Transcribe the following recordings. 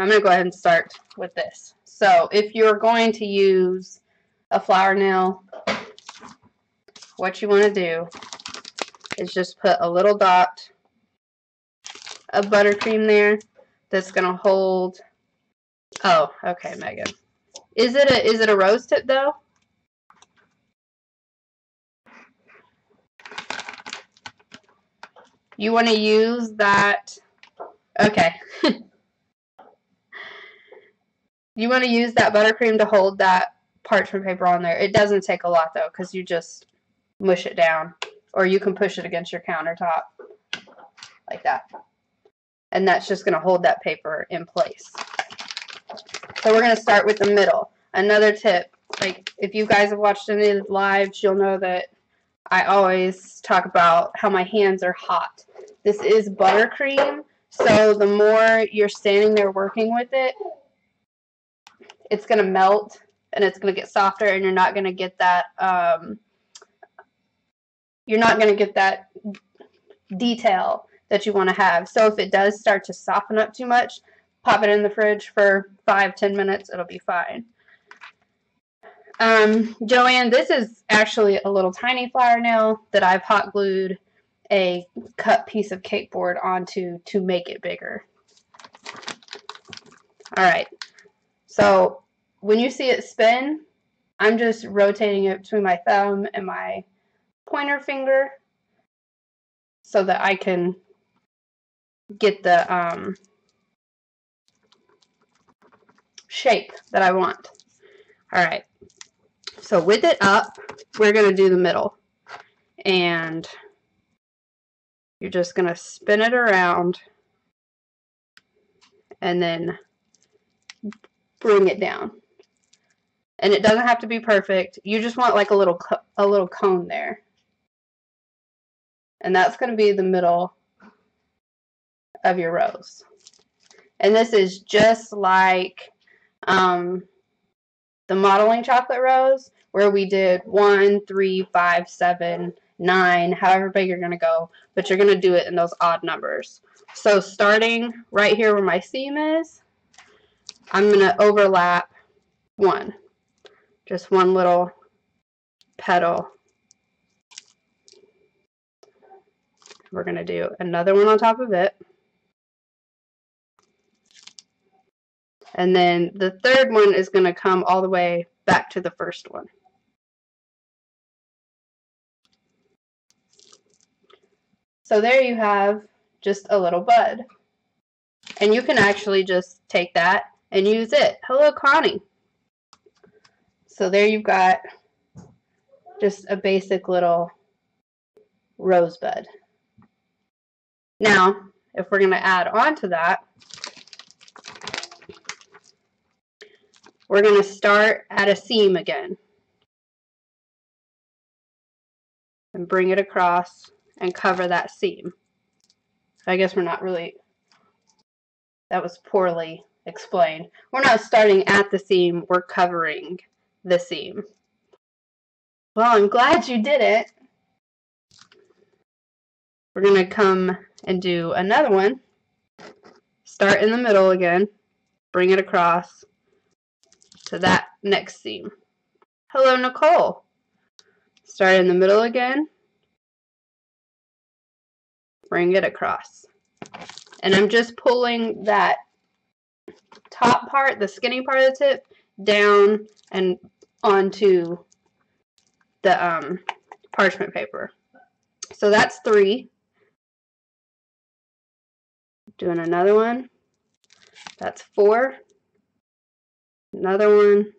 I'm going to go ahead and start with this. So if you're going to use a flower nail, what you want to do is just put a little dot of buttercream there that's going to hold. Oh, okay, Megan. Is it a rose tip though? You want to use that. Okay. You want to use that buttercream to hold that parchment paper on there. It doesn't take a lot though, because you just mush it down, or you can push it against your countertop like that, and that's just going to hold that paper in place. So we're going to start with the middle. Another tip, like if you guys have watched any of the lives, you'll know that I always talk about how my hands are hot. This is buttercream, so the more you're standing there working with it, it's going to melt and it's going to get softer, and you're not going to get that detail that you want to have. So if it does start to soften up too much, pop it in the fridge for 5-10 minutes. It'll be fine. Joanne, this is actually a little tiny flower nail that I've hot glued a cut piece of cake board onto to make it bigger. All right. So when you see it spin, I'm just rotating it between my thumb and my pointer finger so that I can get the shape that I want. All right. So with it up, we're going to do the middle. And you're just going to spin it around and then bring it down. And it doesn't have to be perfect. You just want like a little cone there. And that's going to be the middle of your rose. And this is just like the modeling chocolate rose, where we did 1, 3, 5, 7, 9, however big you're going to go, but you're going to do it in those odd numbers. So starting right here where my seam is, I'm going to overlap one, just one little petal. We're going to do another one on top of it. And then the third one is going to come all the way back to the first one. So there you have just a little bud. And you can actually just take that and use it. Hello, Connie. So there you've got just a basic little rosebud. Now, if we're going to add on to that, we're going to start at a seam again and bring it across and cover that seam. I guess we're not really, that was poorly explained. We're not starting at the seam, we're covering the seam. Well, I'm glad you did it. We're going to come and do another one. Start in the middle again, bring it across to that next seam. Hello, Nicole. Start in the middle again, bring it across. And I'm just pulling that top part, the skinny part of the tip, down and onto the parchment paper. So that's 3. Doing another one. That's 4. Another one.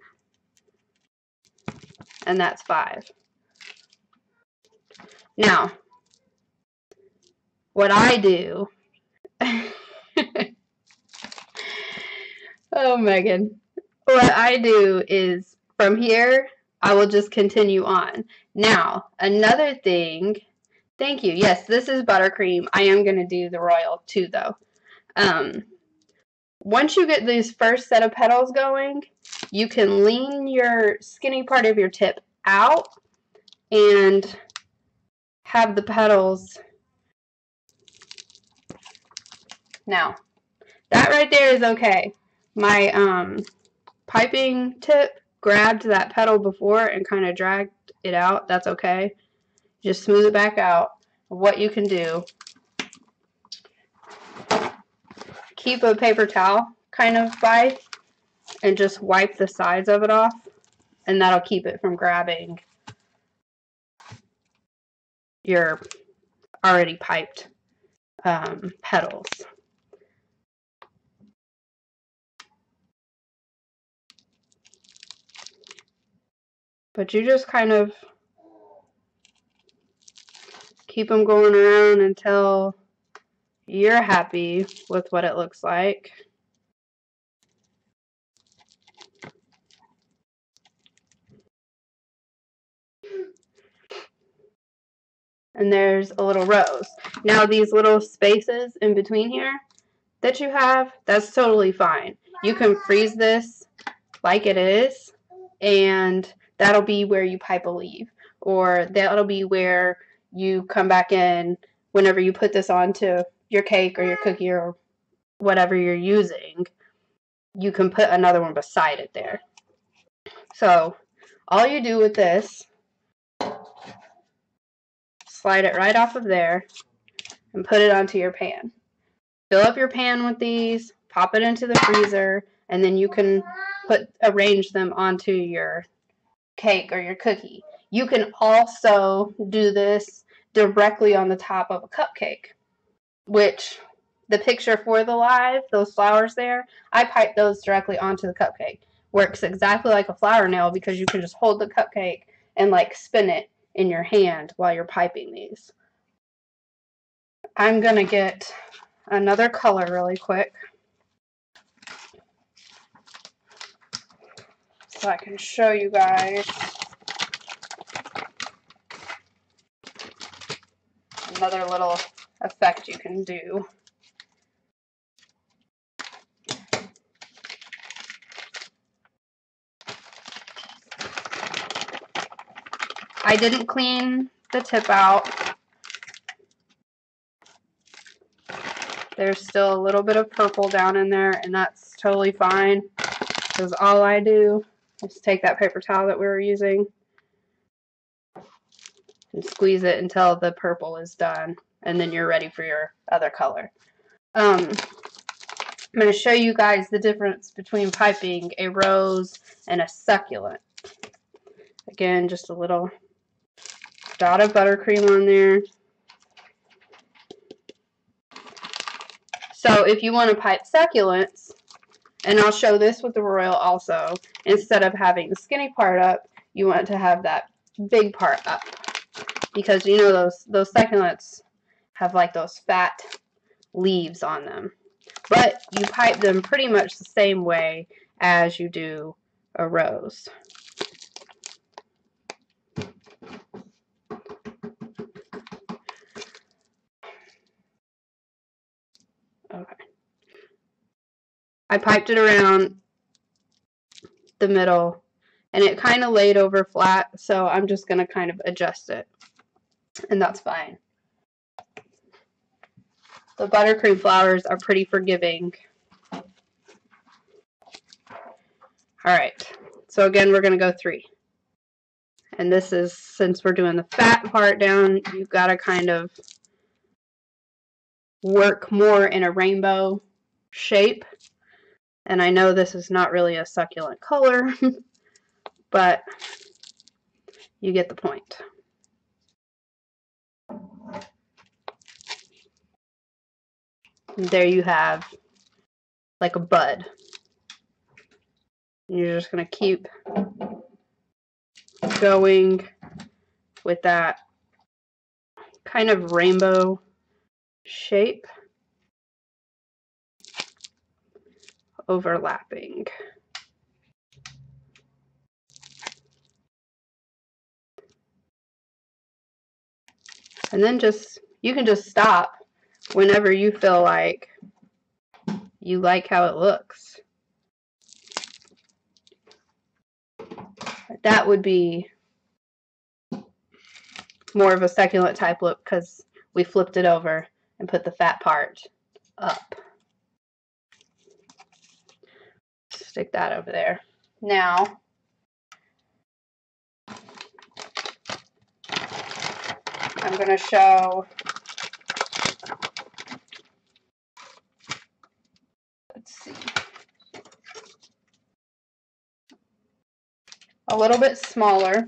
And that's 5. Now, what I do, oh Megan, what I do is from here, I will just continue on. Now, another thing, thank you, yes, this is buttercream. I am going to do the royal too though. Once you get these first set of petals going, you can lean your skinny part of your tip out and have the petals. Now, that right there is okay. My piping tip grabbed that petal before and kind of dragged it out. That's okay. Just smooth it back out. What you can do, keep a paper towel kind of by and just wipe the sides of it off, and that'll keep it from grabbing your already piped petals. But you just kind of keep them going around until you're happy with what it looks like. And there's a little rose. Now these little spaces in between here that you have, that's totally fine. You can freeze this like it is, and that'll be where you pipe a leaf, or that'll be where you come back in whenever you put this onto your cake or your cookie or whatever you're using. You can put another one beside it there. So all you do with this, slide it right off of there and put it onto your pan. Fill up your pan with these, pop it into the freezer, and then you can arrange them onto your cake or your cookie. You can also do this directly on the top of a cupcake, which the picture for the live, those flowers there, I pipe those directly onto the cupcake. Works exactly like a flower nail because you can just hold the cupcake and like spin it in your hand while you're piping these. I'm gonna get another color really quick so I can show you guys another little effect you can do. I didn't clean the tip out. There's still a little bit of purple down in there, and that's totally fine, because all I do is take that paper towel that we were using and squeeze it until the purple is done, and then you're ready for your other color. I'm going to show you guys the difference between piping a rose and a succulent. Again, just a little dot of buttercream on there. So if you want to pipe succulents, and I'll show this with the royal also, instead of having the skinny part up, you want to have that big part up. Because you know those succulents have like those fat leaves on them. But you pipe them pretty much the same way as you do a rose. Okay. I piped it around the middle, and it kind of laid over flat, so I'm just going to kind of adjust it, and that's fine. The buttercream flowers are pretty forgiving. Alright, so again we're going to go 3. And this is, since we're doing the fat part down, you've got to kind of work more in a rainbow shape. And I know this is not really a succulent color, but you get the point. And there you have like a bud. And you're just going to keep going with that kind of rainbow shape, overlapping. And then you can just stop whenever you feel like you like how it looks. That would be more of a succulent type look because we flipped it over and put the fat part up. stick that over there. Now, I'm going to show, let's see, a little bit smaller.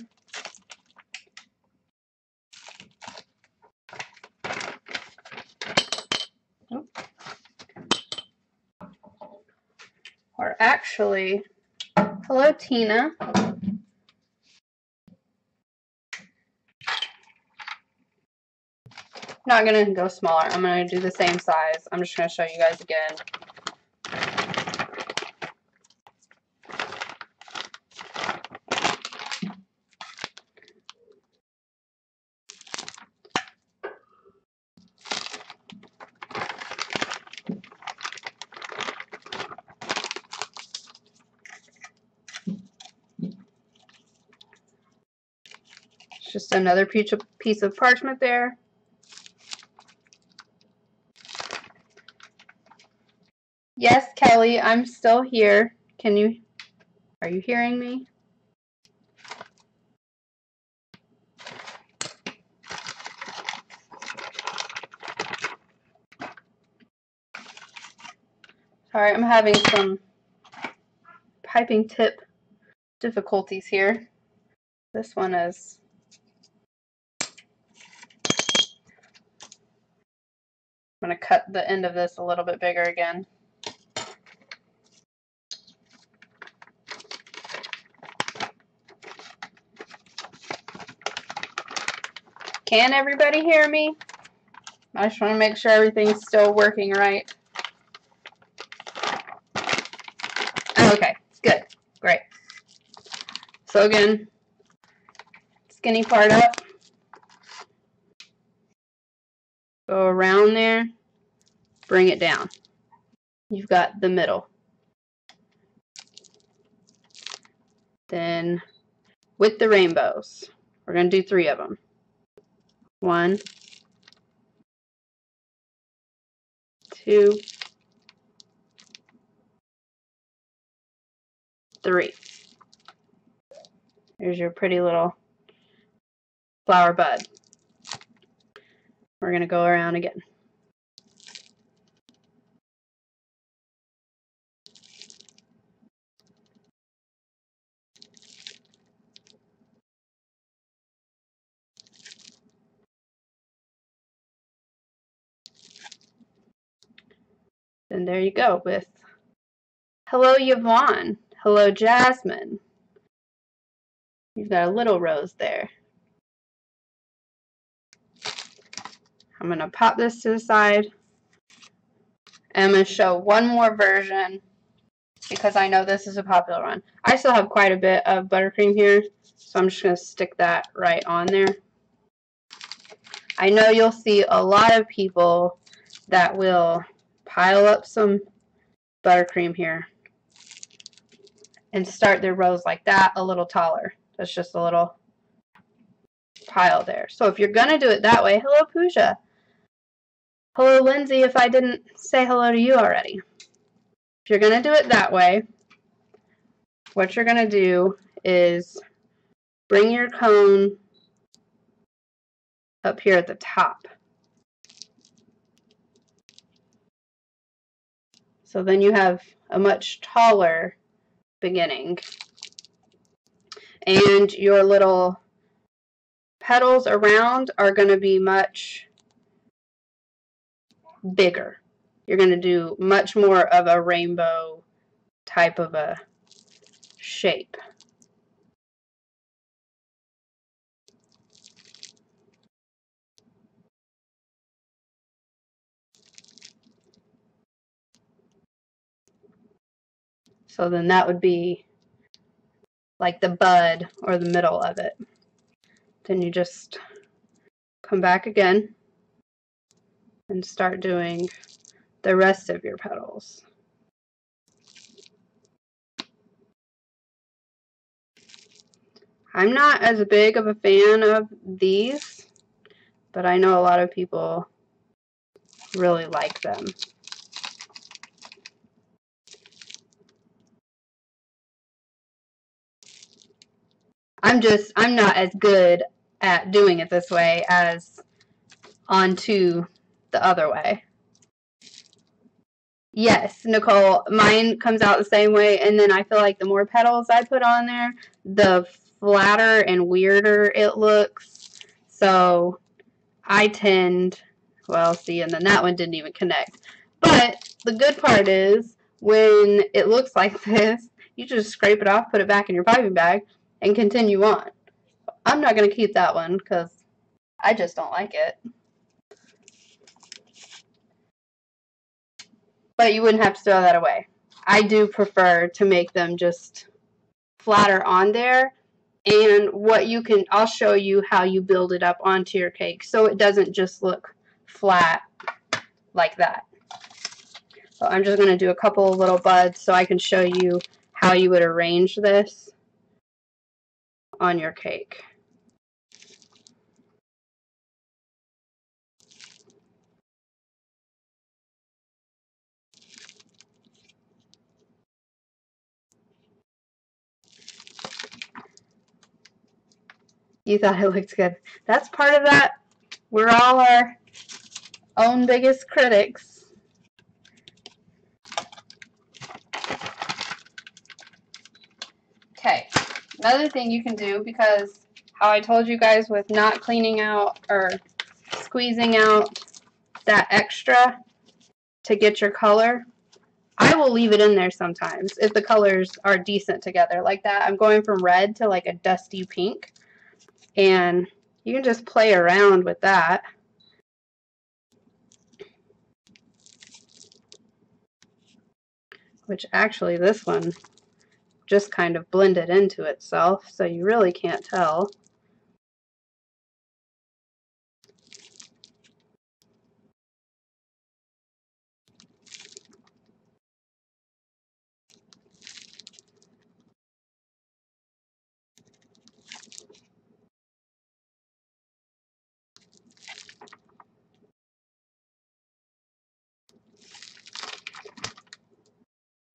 Or actually, hello Tina. Not gonna go smaller. I'm gonna do the same size. I'm just gonna show you guys again. It's just another piece of parchment there. Yes, Kelly, I'm still here. Are you hearing me? Sorry, I'm having some piping tip difficulties here. This one is I'm going to cut the end of this a little bit bigger again. Can everybody hear me? I just want to make sure everything's still working right. Okay, good, great. So again, skinny part up, go around there, bring it down. You've got the middle. Then with the rainbows, we're going to do 3 of them. 1, 2, 3. There's your pretty little flower bud. We're going to go around again. And there you go with hello Yvonne, hello Jasmine. You've got a little rose there. I'm going to pop this to the side. And I'm going to show one more version because I know this is a popular one. I still have quite a bit of buttercream here, so I'm just going to stick that right on there. I know you'll see a lot of people that will pile up some buttercream here and start their rows like that, a little taller. That's just a little pile there. So if you're going to do it that way, hello Pooja. Hello Lindsay, if I didn't say hello to you already. If you're going to do it that way, what you're going to do is bring your cone up here at the top. So then you have a much taller beginning. And your little petals around are going to be much bigger. You're going to do much more of a rainbow type of a shape. So then that would be like the bud or the middle of it. Then you just come back again and start doing the rest of your petals. I'm not as big of a fan of these, but I know a lot of people really like them. I'm not as good at doing it this way as onto the other way. Yes, Nicole, mine comes out the same way, and then I feel like the more petals I put on there, the flatter and weirder it looks. So I tend, well, see, and then that one didn't even connect. But the good part is when it looks like this, you just scrape it off, put it back in your piping bag, and continue on. I'm not going to keep that one because I just don't like it. But you wouldn't have to throw that away. I do prefer to make them just flatter on there. And what you can, I'll show you how you build it up onto your cake so it doesn't just look flat like that. So I'm just going to do a couple of little buds so I can show you how you would arrange this on your cake. You thought it looked good. That's part of that. We're all our own biggest critics. Okay, another thing you can do, because how I told you guys with not cleaning out or squeezing out that extra to get your color, I will leave it in there sometimes if the colors are decent together like that. I'm going from red to like a dusty pink, and you can just play around with that. Which actually this one just kind of blended into itself, so you really can't tell.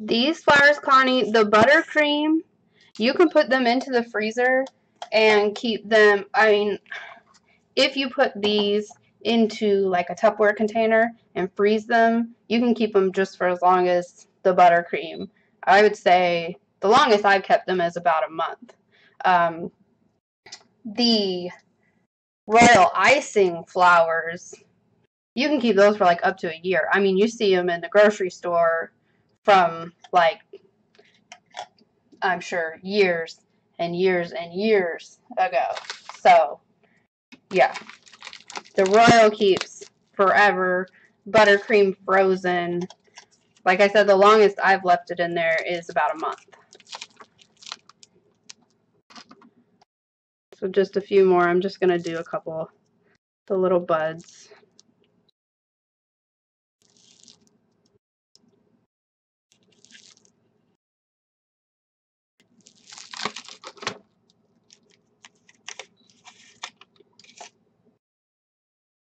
These flowers, Connie, the buttercream, you can put them into the freezer and keep them, I mean, if you put these into like a Tupperware container and freeze them, you can keep them just for as long as the buttercream. I would say the longest I've kept them is about a month. The royal icing flowers, you can keep those for like up to a year. I mean, you see them in the grocery store from like, I'm sure, years and years and years ago. So, yeah. The royal keeps forever. Buttercream frozen. Like I said, the longest I've left it in there is about a month. So just a few more. I'm just going to do a couple, the little buds.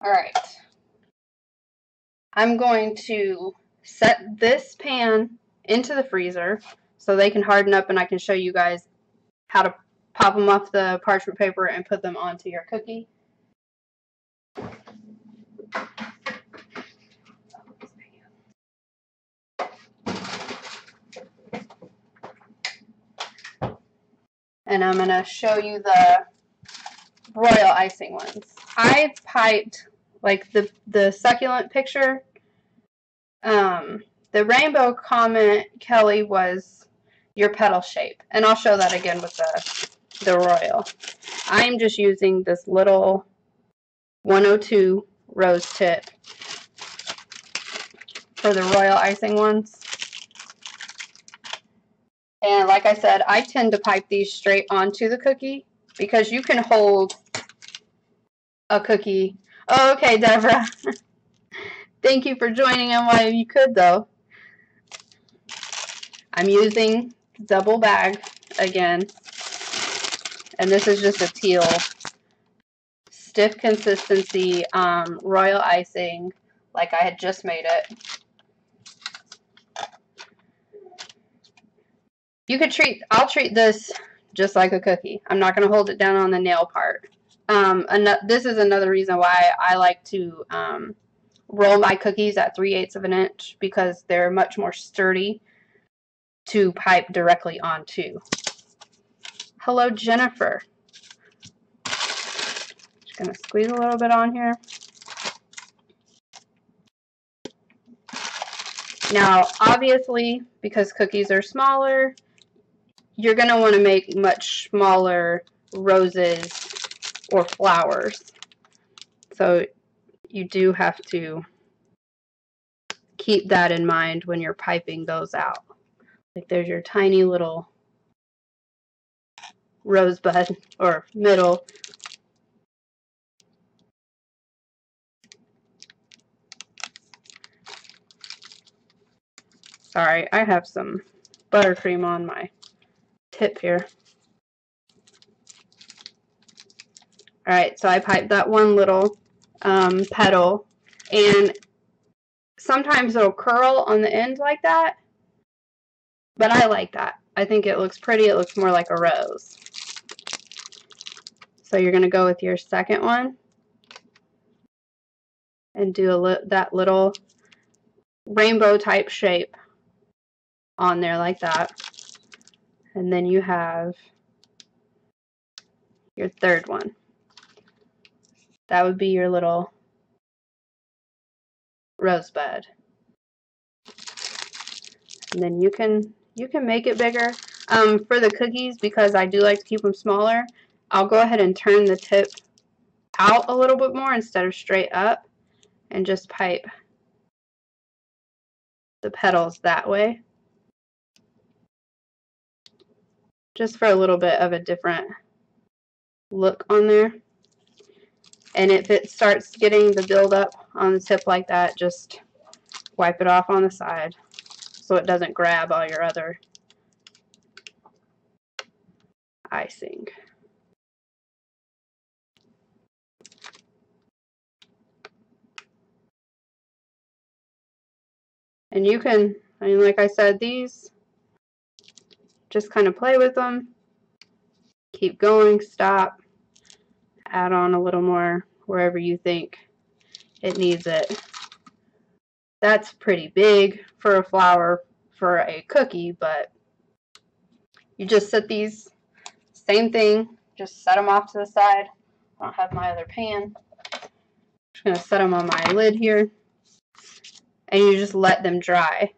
All right. I'm going to set this pan into the freezer so they can harden up, and I can show you guys how to pop them off the parchment paper and put them onto your cookie. And I'm going to show you the royal icing ones. I piped like the succulent picture. The rainbow comment, Kelly, was your petal shape. And I'll show that again with the royal. I'm just using this little 102 rose tip for the royal icing ones. And like I said, I tend to pipe these straight onto the cookie because you can hold a cookie. Oh, okay, Deborah. Thank you for joining in while you could, though. I'm using double bag again. And this is just a teal, stiff consistency royal icing like I had just made it. You could I'll treat this just like a cookie. I'm not going to hold it down on the nail part. This is another reason why I like to roll my cookies at 3/8 of an inch, because they're much more sturdy to pipe directly onto. Hello, Jennifer. Just going to squeeze a little bit on here. Now, obviously, because cookies are smaller, you're going to want to make much smaller roses or flowers. So you do have to keep that in mind when you're piping those out. Like there's your tiny little rosebud or middle. Sorry, I have some buttercream on my tip here. Alright, so I piped that one little petal, and sometimes it'll curl on the end like that, but I like that. I think it looks pretty. It looks more like a rose. So you're going to go with your second one and do that little rainbow type shape on there like that. And then you have your third one. That would be your little rosebud. And then you can make it bigger. For the cookies, because I do like to keep them smaller, I'll go ahead and turn the tip out a little bit more instead of straight up, and just pipe the petals that way, just for a little bit of a different look on there. And if it starts getting the buildup on the tip like that, just wipe it off on the side so it doesn't grab all your other icing. And you can, I mean, like I said, these, just kind of play with them, keep going, stop, add on a little more wherever you think it needs it. That's pretty big for a flower for a cookie, but you just set these, same thing, just set them off to the side. I don't have my other pan. I'm just going to set them on my lid here, and you just let them dry.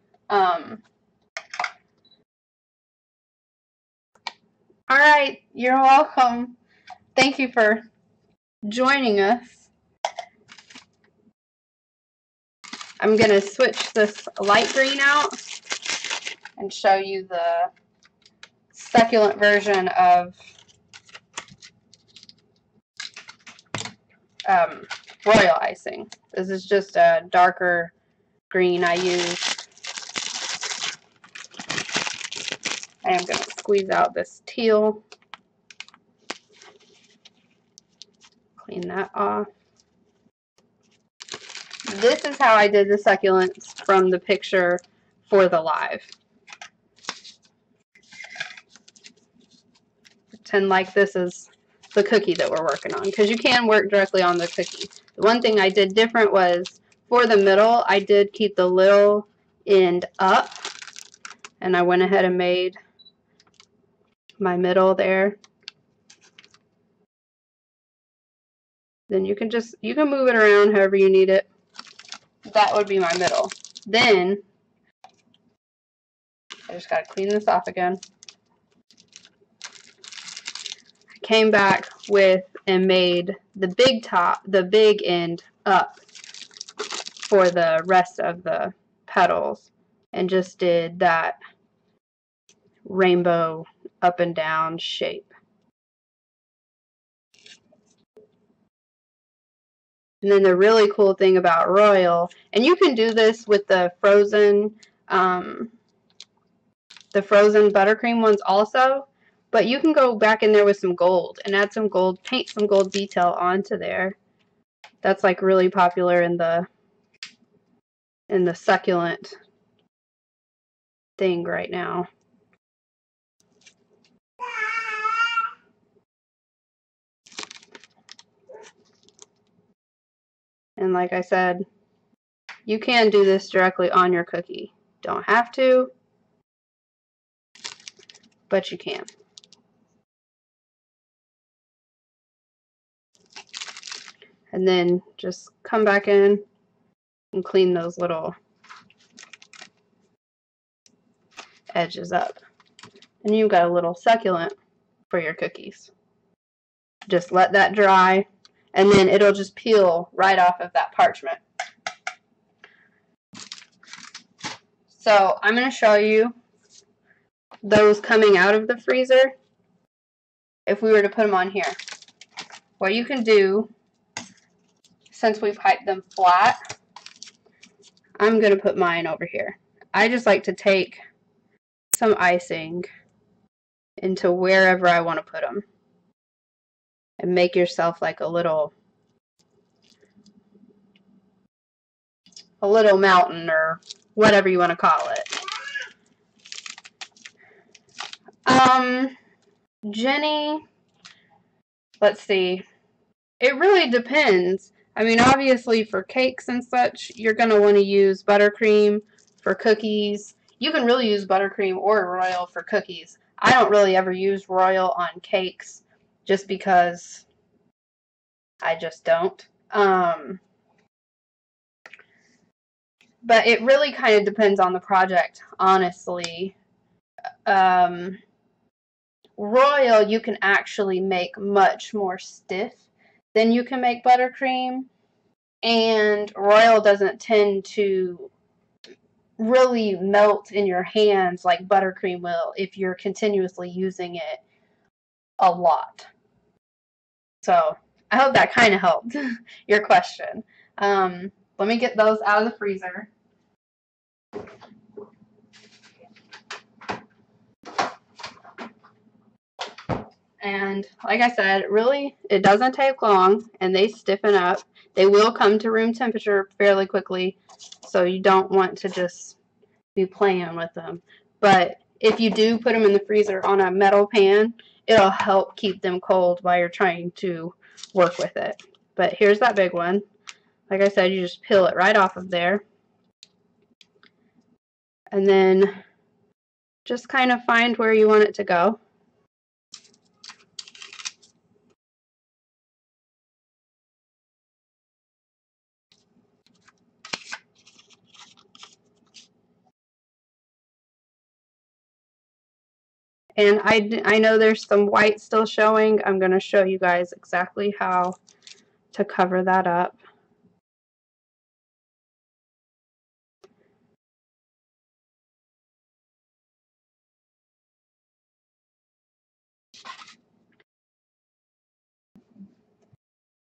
Alright, you're welcome. Thank you for joining us. I'm going to switch this light green out and show you the succulent version of royal icing. This is just a darker green I used. I am going to squeeze out this teal. Clean that off. This is how I did the succulents from the picture for the live. Pretend like this is the cookie that we're working on, because you can work directly on the cookie. The one thing I did different was for the middle, I did keep the little end up, and I went ahead and made my middle there. Then you can move it around however you need it. That would be my middle. Then I just got to clean this off again. I came back with and made the big end up for the rest of the petals, and just did that rainbow up and down shape. And then the really cool thing about royal, and you can do this with the frozen buttercream ones also, but you can go back in there with some gold and add some gold, paint some gold detail onto there. That's like really popular in the succulent thing right now. And like I said, you can do this directly on your cookie. Don't have to, but you can. And then just come back in and clean those little edges up. And you've got a little succulent for your cookies. Just let that dry, and then it'll just peel right off of that parchment. So I'm going to show you those coming out of the freezer if we were to put them on here. What you can do, since we piped them flat, I'm going to put mine over here. I just like to take some icing into wherever I want to put them and make yourself like a little mountain or whatever you want to call it. Jenny, let's see. It really depends. I mean, obviously for cakes and such, you're going to want to use buttercream. For cookies, you can really use buttercream or royal for cookies. I don't really ever use royal on cakes just because I just don't. But it really kind of depends on the project, honestly. Royal, you can actually make much more stiff than you can make buttercream. And royal doesn't tend to really melt in your hands like buttercream will if you're continuously using it a lot. So I hope that kind of helped your question. Let me get those out of the freezer. And like I said, really, it doesn't take long, and they stiffen up. They will come to room temperature fairly quickly, so you don't want to just be playing with them. But if you do put them in the freezer on a metal pan, it'll help keep them cold while you're trying to work with it. But here's that big one. Like I said, you just peel it right off of there. And then just kind of find where you want it to go. And I know there's some white still showing. I'm going to show you guys exactly how to cover that up.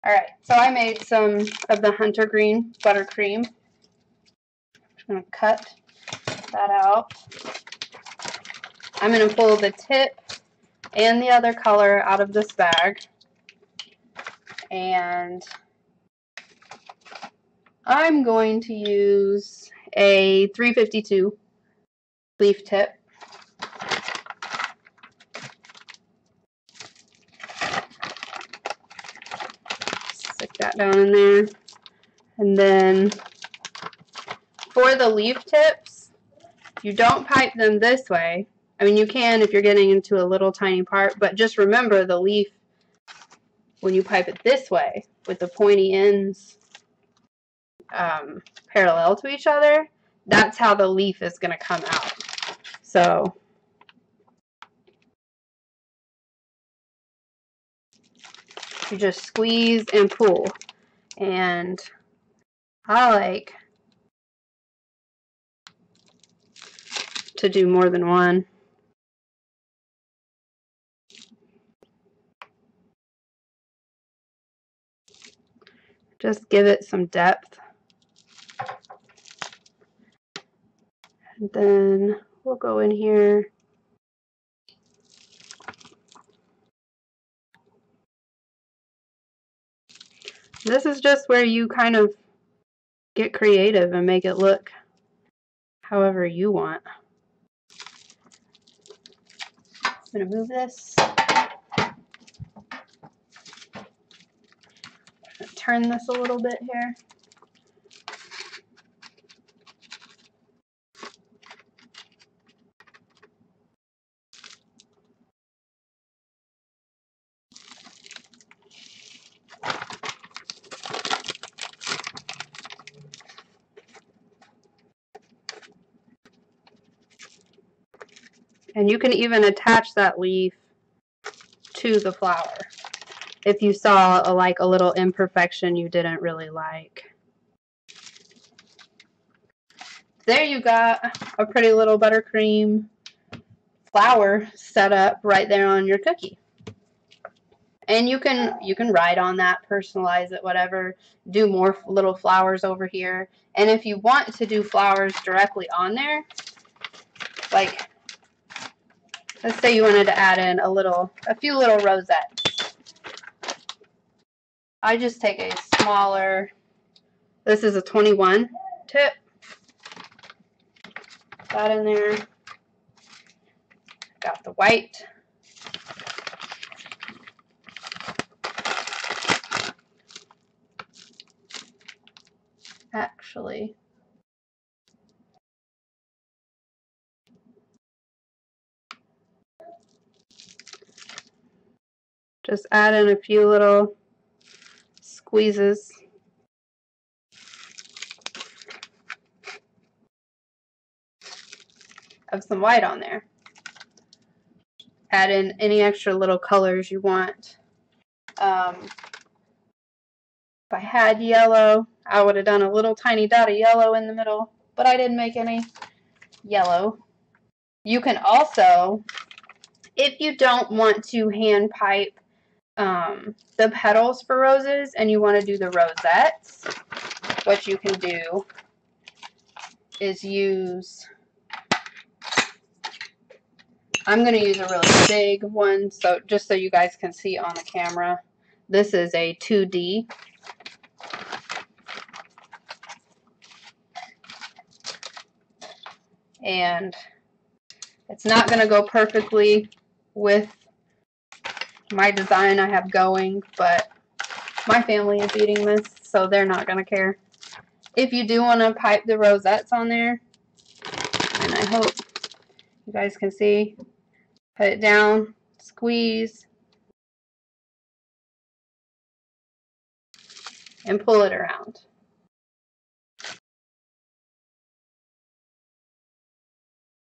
Alright, so I made some of the hunter green buttercream. I'm going to cut that out. I'm going to pull the tip and the other color out of this bag. And I'm going to use a 352 leaf tip. Stick that down in there. And then for the leaf tips, you don't pipe them this way. I mean, you can if you're getting into a little tiny part, but just remember the leaf, when you pipe it this way with the pointy ends parallel to each other, that's how the leaf is going to come out. So you just squeeze and pull. And I like to do more than one. Just give it some depth. And then we'll go in here. This is just where you kind of get creative and make it look however you want. I'm going to move this. Turn this a little bit here. And you can even attach that leaf to the flower if you saw a little imperfection you didn't really like. There you got a pretty little buttercream flower set up right there on your cookie. And you can write on that, personalize it, whatever, do more little flowers over here. And if you want to do flowers directly on there, like let's say you wanted to add in a few little rosettes. I just take a smaller, this is a 21 tip, that in there. Got the white. Actually, just add in a few little squeezes. Of some white on there. Add in any extra little colors you want. If I had yellow, I would have done a little tiny dot of yellow in the middle, but I didn't make any yellow. You can also, if you don't want to hand pipe the petals for roses and you want to do the rosettes, what you can do is use, I'm going to use a really big one, so just so you guys can see on the camera. This is a 2D. And it's not going to go perfectly with my design I have going, but my family is eating this, so they're not going to care. If you do want to pipe the rosettes on there, and I hope you guys can see, put it down, squeeze, and pull it around.